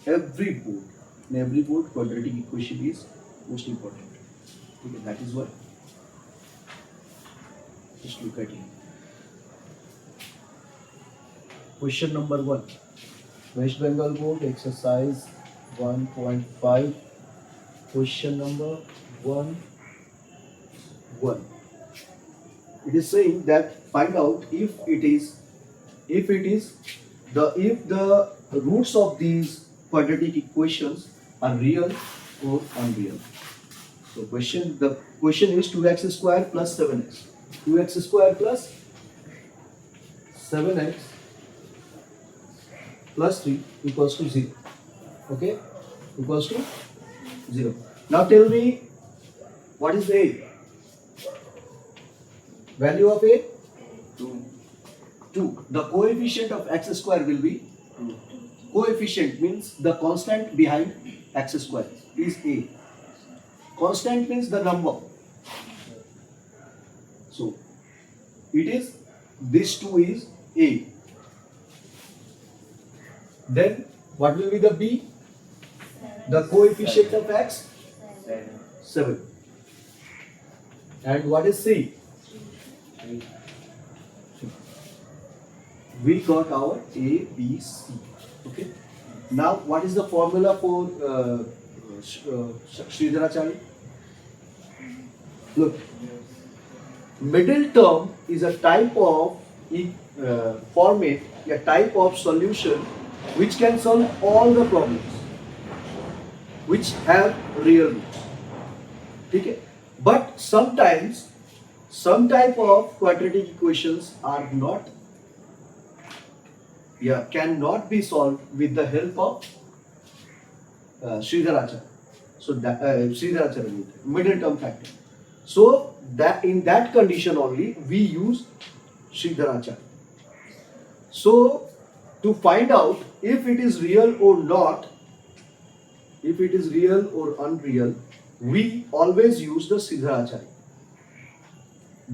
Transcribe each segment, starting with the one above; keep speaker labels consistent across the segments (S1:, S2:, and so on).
S1: every board. In every board, quadratic equation is most important. Okay, that is what. Just look at it. Question number 1. West Bengal Board exercise 1.5. Question number 1. It is saying that find out if the roots of these quadratic equations are real or unreal. So the question is 2x square plus 7x. 2x square plus 7x plus 3 equals to 0. Okay? Equals to 0. Now tell me, what is a? Value of a? 2. 2. The coefficient of x square will be 2. Coefficient means the constant behind x square is a. Constant means the number. So, it is, this 2 is a. Then, what will be the b? The coefficient of x? 7. And what is c? 3. We got our A, B, C. Okay. Now, what is the formula for Sridharacharya? Look, middle term is a type of format, a type of solution which can solve all the problems which have real roots. Okay. But sometimes some type of quadratic equations are not, cannot be solved with the help of Sridharacharya. So that Sridharacharya middle term factor. So that in that condition only we use Sridharacharya. So to find out if it is real or not, if it is real or unreal, we always use the Sridharacharya.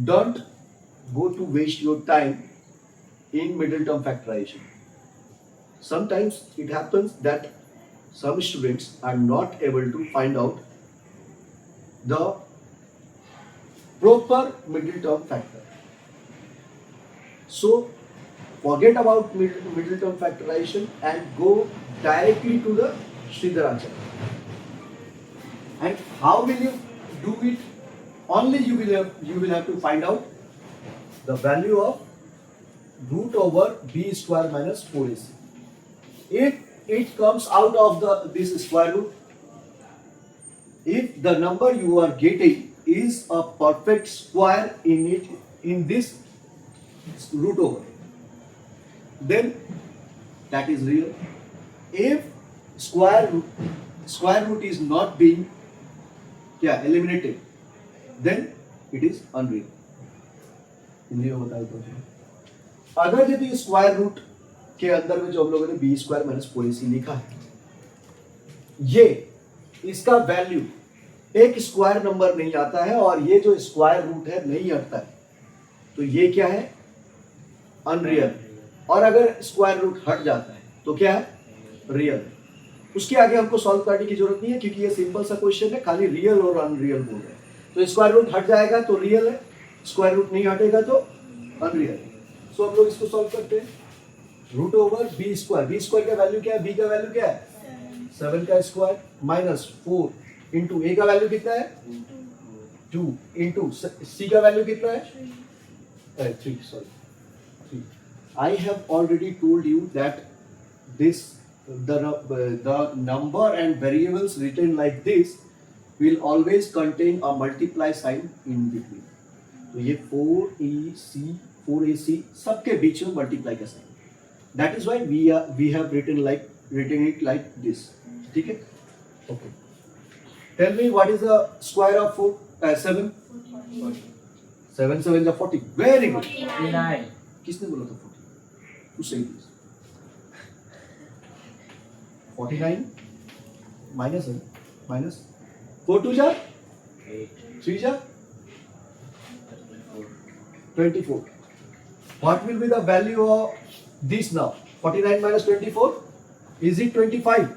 S1: Don't go to waste your time in middle term factorization. Sometimes it happens that some students are not able to find out the proper middle term factor. So forget about middle term factorization and go directly to the Sridharacharya. And how will you do it? Only you will have to find out the value of root over b square minus 4ac. If it comes out of this square root, if the number you are getting is a perfect square in this root over, then that is real. If square root is not being eliminated, then it is unreal. Hindi में बताओ तो अगर यदि square root के अंदर में जो हम लोगों ने बी स्क्वायर माइनस 4ac लिखा है, ये इसका वैल्यू एक स्क्वायर नंबर नहीं आता है और ये जो स्क्वायर रूट है नहीं हटता है, तो ये क्या है? अनरियल. और अगर स्क्वायर रूट हट जाता है तो क्या है? रियल. उसके आगे हमको सॉल्व करने की जरूरत नहीं है क्योंकि ये सिंपल सा क्वेश्चन है, खाली रियल और अनरियल बोल रहे हैं. तो स्क्वायर रूट हट जाएगा तो रियल है, स्क्वायर रूट नहीं हटेगा तो अनरियल. सो हम लोग इसको सॉल्व करते हैं. रूट ओवर बी स्क्वायर का वैल्यू क्या है? बी का वैल्यू क्या है? 7 का स्क्वायर माइनस 4 इंटू ए का वैल्यू कितना है? 2 इंटू सी का वैल्यू कितना है? 3. I have already told you that the number and variables written like this will always contain a multiply sign in between. तो ये 4ac सबके बीच में multiply का sign. That is why we have written it like this. ठीक है? Okay. Tell me what is the square of 7? 7 7 is 40. Very good.
S2: 49.
S1: किसने बोला था 40? Who said this? 49 minus 4 2 जा 3 जा 24. What will be the value of this now? 49 minus 24? Is it 25?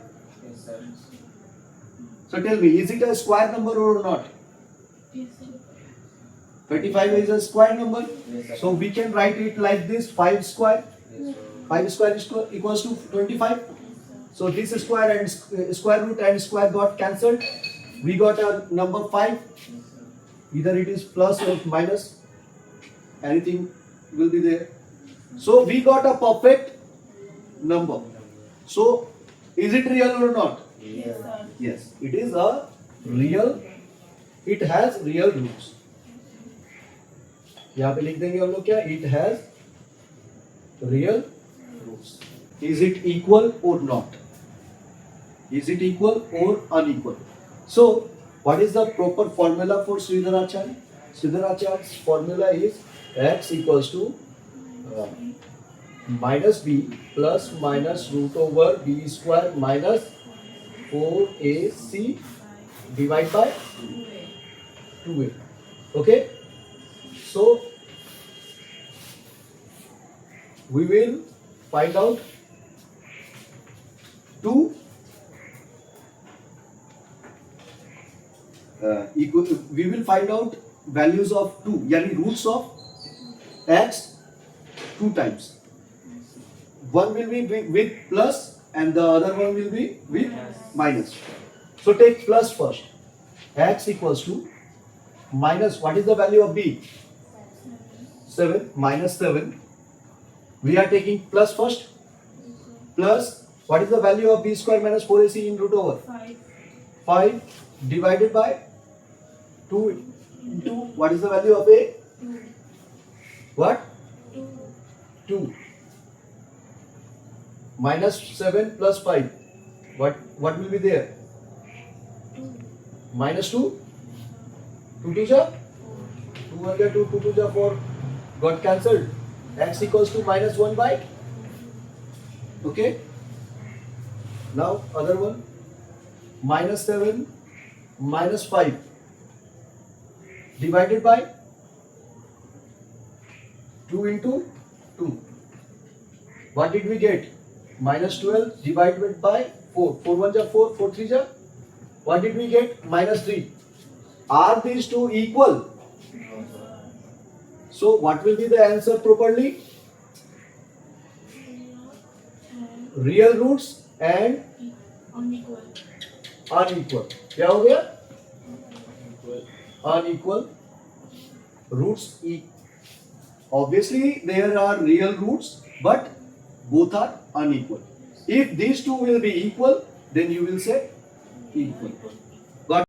S1: So tell me, is it a square number or not? 25 is a square number. So we can write it like this, 5 square. 5 square is equals to 25. So this square and square root and square got cancelled. We got a number 5. Either it is plus or minus. Anything will be there. So we got a perfect number. So is it real or not?
S2: Yes, sir.
S1: Yes, it is a real. It has real roots. यहाँ पे लिख देंगे हम लोग क्या? It has real roots. Is it equal or not? Is it equal or unequal? So, what is the proper formula for Sridharacharya? Sridharacharya's formula is x equals to minus b plus minus root over b square minus 4ac divided by 2a. Okay? So, we will find out 2 we will find out values of 2, yani roots of x 2 times. One will be with plus and the other one will be with minus. So take plus first. X equals to minus, what is the value of b? 7 minus 7. We are taking plus first. Plus, what is the value of b square minus 4ac in root over?
S2: 5.
S1: 5 divided by 2 into, what is the value of a?
S2: 2.
S1: What?
S2: 2.
S1: 2. Minus 7 plus 5. What will be there?
S2: 2.
S1: Minus 2. 2 to ja? 2 1 ja 2, 2 to ja 4. Got cancelled. X equals to minus 1 by. Okay. Now other one. Minus 7 minus 5 divided by 2 into 2. What did we get? Minus 12 divided by 4. 4 1 ja 4, 4 3 ja. What did we get? Minus 3. Are these two equal? So what will be the answer properly? Real roots and
S2: Unequal.
S1: unequal. क्या हो गया? Unequal roots. Obviously there are real roots, but both are unequal. If these two will be equal, then you will say equal.